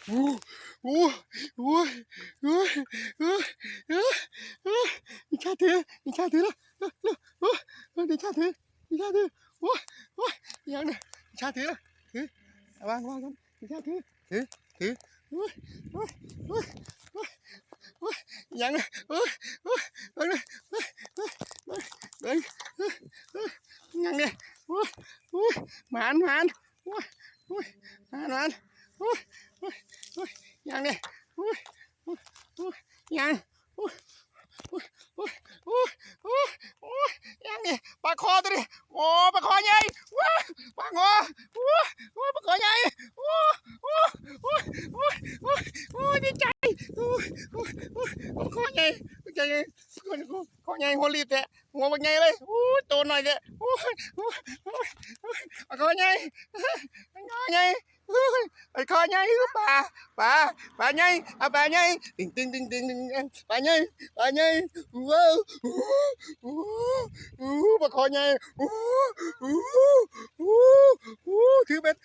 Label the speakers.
Speaker 1: อู้อู้อู้อู้อู้อู้อู้นิชาถือนิชาถือแล้วอู้นิชาถือนิชาถือโอ้โอ้ยังเนี่ยนิชาถือแล้วถือวางกันนิชาถืออู้อู้อู้อู้ยังเนี่ยอู้อู้วางเลยยังเนี่ยอู้หมานอู้หมานอู้ยังเนี่ยยังยังเนี่ยปลาคอตัวนี้โอ้ปลาคอใหญ่ว้าปลาคอปลาคอใหญ่โอ้ดีใจปลาคอใหญ่ใจคอใหญ่หัวรีบแท้หัวปลาใหญ่เลยโตหน่อยแท้ปลาคอใหญ่ปลาคอใหญ่ปลาใหญ่ปลาใหญ่ติงปลาใหญ่ว้าวปลาคอใหญ่ถือเบ็ด